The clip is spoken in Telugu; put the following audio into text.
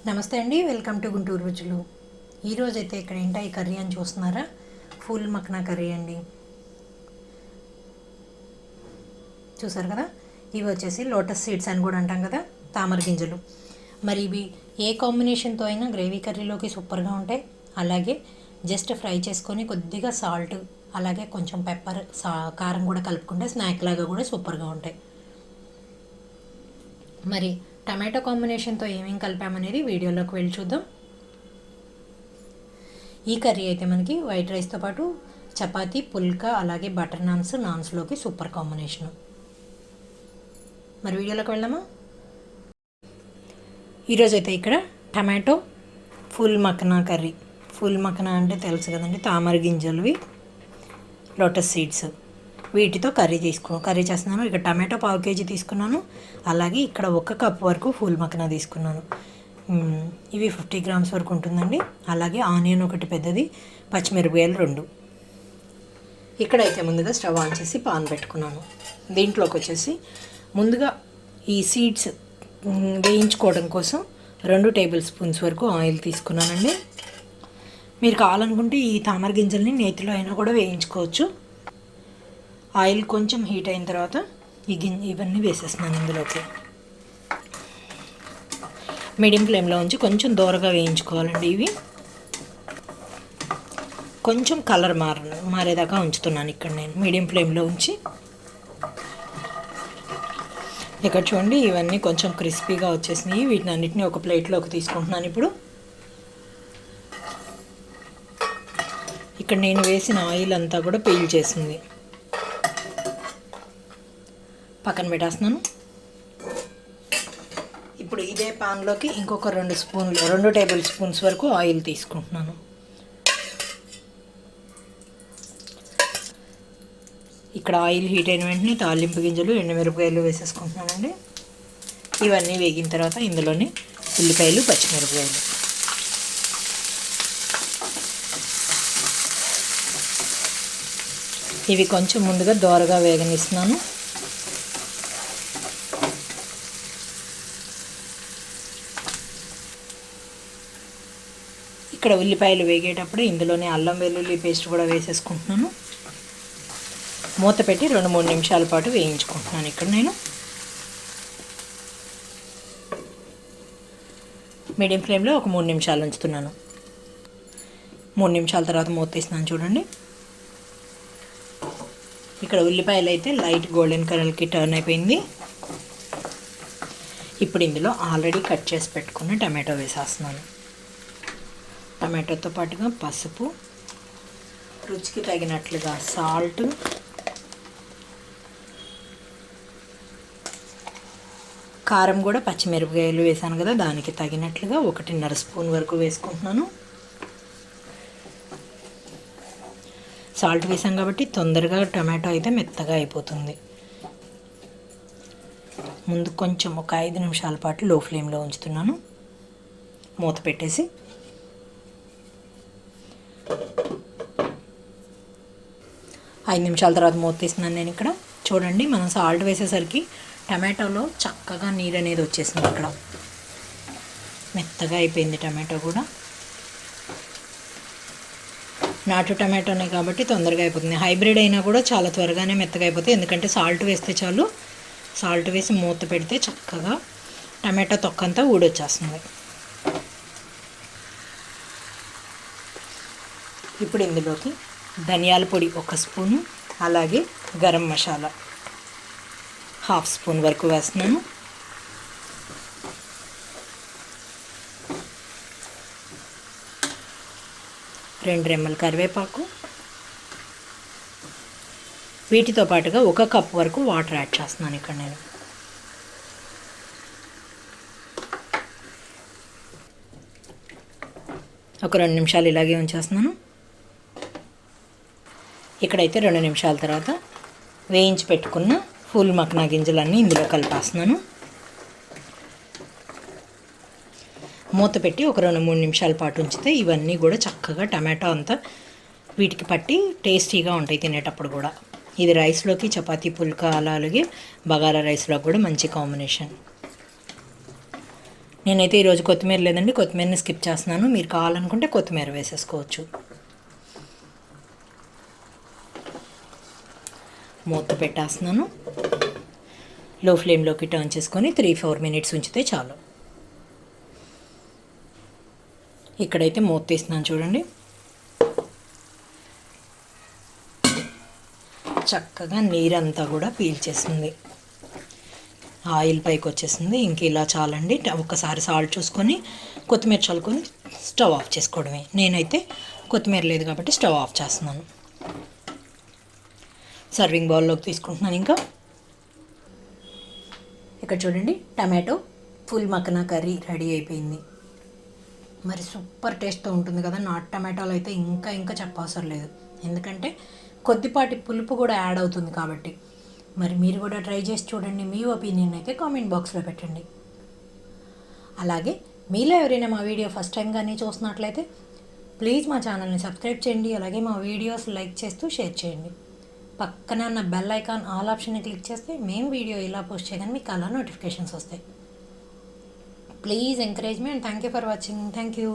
నమస్తే అండి, వెల్కమ్ టు గుంటూరు రుచులు. ఈరోజు అయితే ఇక్కడ ఏంటో ఈ కర్రీ అని చూస్తున్నారా, ఫుల్ మక్నా కర్రీ అండి. చూసారు కదా, ఇవి వచ్చేసి లోటస్ సీడ్స్ అని కూడా అంటాం కదా, తామర గింజలు. మరి ఇవి ఏ కాంబినేషన్తో అయినా గ్రేవీ కర్రీలోకి సూపర్గా ఉంటాయి. అలాగే జస్ట్ ఫ్రై చేసుకొని కొద్దిగా సాల్ట్ అలాగే కొంచెం పెప్పర్ కారం కూడా కలుపుకుంటే స్నాక్ లాగా కూడా సూపర్గా ఉంటాయి. మరి టమాటో కాంబినేషన్తో ఏమేమి కలిపామనేది వీడియోలోకి వెళ్ళి చూద్దాం. ఈ కర్రీ అయితే మనకి వైట్ రైస్తో పాటు చపాతీ, పుల్కా అలాగే బటర్ నాన్స్లోకి సూపర్ కాంబినేషను. మరి వీడియోలోకి వెళ్దామా? ఈరోజు అయితే ఇక్కడ tomato full makhana curry. Full makhana అంటే తెలుసు కదండి, తామర గింజలువి లోటస్ సీడ్స్, వీటితో కర్రీ చేస్తున్నాను. ఇక్కడ టమాటో 1/2 kg తీసుకున్నాను. అలాగే ఇక్కడ 1 కప్ వరకు ఫుల్ మక్నా తీసుకున్నాను. ఇవి 50 grams వరకు ఉంటుందండి. అలాగే ఆనియన్ ఒకటి పెద్దది, పచ్చిమిరపకాయలు 2. ఇక్కడైతే ముందుగా స్టవ్ ఆన్ చేసి పాన్ పెట్టుకున్నాను. దీంట్లోకి వచ్చేసి ముందుగా ఈ సీడ్స్ వేయించుకోవడం కోసం 2 టేబుల్ స్పూన్స్ వరకు ఆయిల్ తీసుకున్నానండి. మీరు కావాలనుకుంటే ఈ తామర గింజల్ని నేతిలో అయినా కూడా వేయించుకోవచ్చు. ఆయిల్ కొంచెం హీట్ అయిన తర్వాత ఇవన్నీ వేసేస్తున్నాను ఇందులోకి. మీడియం ఫ్లేమ్లో ఉంచి కొంచెం దూరగా వేయించుకోవాలండి. ఇవి కొంచెం కలర్ మారేదాకా ఉంచుతున్నాను ఇక్కడ నేను మీడియం ఫ్లేమ్లో ఉంచి. ఇక్కడ చూడండి, ఇవన్నీ కొంచెం క్రిస్పీగా వచ్చేసినాయి. వీటిని అన్నిటిని ఒక ప్లేట్లోకి తీసుకుంటున్నాను ఇప్పుడు. ఇక్కడ నేను వేసిన ఆయిల్ అంతా కూడా పీల్ చేసింది, పక్కన పెట్టేస్తున్నాను. ఇప్పుడు ఇదే పాన్లోకి ఇంకొక 2 టేబుల్ స్పూన్స్ వరకు ఆయిల్ తీసుకుంటున్నాను. ఇక్కడ ఆయిల్ హీట్ అయిన వెంటనే తాలింపు గింజలు, ఎండుమిరపకాయలు వేసేసుకుంటున్నానండి. ఇవన్నీ వేగిన తర్వాత ఇందులోనే ఉల్లిపాయలు, పచ్చిమిరపకాయలు, ఇవి కొంచెం ముందుగా దోరగా వేగనిస్తున్నాను. ఇక్కడ ఉల్లిపాయలు వేగేటప్పుడు ఇందులోనే అల్లం వెల్లుల్లి పేస్ట్ కూడా వేసేసుకుంటున్నాను. మూత పెట్టి 2-3 నిమిషాల పాటు వేయించుకుంటున్నాను. ఇక్కడ నేను మీడియం ఫ్లేమ్లో ఒక 3 నిమిషాలు ఉంచుతున్నాను. 3 నిమిషాల తర్వాత మూత తీస్తున్నాను చూడండి. ఇక్కడ ఉల్లిపాయలు అయితే లైట్ గోల్డెన్ కలర్కి టర్న్ అయిపోయింది. ఇప్పుడు ఇందులో ఆల్రెడీ కట్ చేసి పెట్టుకున్న టమాటో వేసేస్తున్నాను. టమాటోతో పాటుగా పసుపు, రుచికి తగినట్లుగా సాల్ట్, కారం కూడా పచ్చిమిరపకాయలు వేసాను కదా, దానికి తగినట్లుగా 1.5 స్పూన్ వరకు వేసుకుంటున్నాను. సాల్ట్ వేసాం కాబట్టి తొందరగా టమాటో అయితే మెత్తగా అయిపోతుంది. ముందు కొంచెం ఒక 5 నిమిషాల పాటు లో ఫ్లేమ్లో ఉంచుతున్నాను. మూత పెట్టేసి 5 నిమిషాల తర్వాత మూత తీస్తున్నాను నేను. ఇక్కడ చూడండి, మనం సాల్ట్ వేసేసరికి టమాటోలో చక్కగా నీరు అనేది వచ్చేసింది. ఇక్కడ మెత్తగా అయిపోయింది టమాటో కూడా. నాటు టమాటోనే కాబట్టి తొందరగా అయిపోతుంది. హైబ్రిడ్ అయినా కూడా చాలా త్వరగానే మెత్తగా అయిపోతుంది, ఎందుకంటే సాల్ట్ వేస్తే చాలు. సాల్ట్ వేసి మూత పెడితే చక్కగా టమాటో తొక్కంతా ఊడొచ్చేస్తుంది. ఇప్పుడు ఇందులోకి ధనియాల పొడి 1 స్పూను, అలాగే గరం మసాలా 1/2 స్పూన్ వరకు వేస్తున్నాను. రెండు రెమ్మల కరివేపాకు, వీటితో పాటుగా 1 కప్ వరకు వాటర్ యాడ్ చేస్తున్నాను ఇక్కడ నేను. ఒక 2 నిమిషాలు ఇలాగే ఉంచేస్తున్నాను. ఇక్కడైతే 2 నిమిషాల తర్వాత వేయించి పెట్టుకున్న ఫుల్ మక్నా గింజలన్నీ ఇందులో కలిపేస్తున్నాను. మూత పెట్టి ఒక 2-3 నిమిషాల పాటు ఉంచితే ఇవన్నీ కూడా చక్కగా టమాటో అంతా వీటికి పట్టి టేస్టీగా ఉంటాయి తినేటప్పుడు కూడా. ఇది రైస్లోకి, చపాతీ, పుల్కా అలాగే బగారా రైస్లో కూడా మంచి కాంబినేషన్. నేనైతే ఈరోజు కొత్తిమీర లేదండి, కొత్తిమీరని స్కిప్ చేస్తున్నాను. మీరు కావాలనుకుంటే కొత్తిమీర వేసేసుకోవచ్చు. మూత పెట్టేస్తున్నాను. లో ఫ్లేమ్లోకి టర్న్ చేసుకొని 3-4 మినిట్స్ ఉంచితే చాలు. ఇక్కడైతే మూత తీస్తున్నాను చూడండి. చక్కగా నీరంతా కూడా పీల్చేసింది, ఆయిల్ పైకి వచ్చేసింది. ఇంక ఇలా చాలండి. ఒక్కసారి సాల్ట్ చూసుకొని కొత్తిమీర చల్లుకొని స్టవ్ ఆఫ్ చేసుకోవడమే. నేనైతే కొత్తిమీర లేదు కాబట్టి స్టవ్ ఆఫ్ చేస్తున్నాను. సర్వింగ్ బౌల్లోకి తీసుకుంటున్నాను. ఇంకా ఇక్కడ చూడండి, tomato full makhana curry ready అయిపోయింది. మరి సూపర్ టేస్ట్తో ఉంటుంది కదా. నాటు టమాటాలు అయితే ఇంకా చెప్పవసరం లేదు, ఎందుకంటే కొద్దిపాటి పులుపు కూడా యాడ్ అవుతుంది కాబట్టి. మరి మీరు కూడా ట్రై చేసి చూడండి. మీ ఒపీనియన్ అయితే కామెంట్ బాక్స్లో పెట్టండి. అలాగే మీలో ఎవరైనా మా వీడియో ఫస్ట్ టైం కానీ చూస్తున్నట్లయితే ప్లీజ్ మా ఛానల్ని సబ్స్క్రైబ్ చేయండి. అలాగే మా వీడియోస్ లైక్ చేస్తూ షేర్ చేయండి. పక్కనే ఉన్న బెల్ ఐకాన్ ఆల్ ఆప్షన్ని క్లిక్ చేస్తే మేము వీడియో ఇలా పోస్ట్ చేయగానే మీకు అలా నోటిఫికేషన్స్ వస్తాయి. Please encourage me and thank you for watching. Thank you.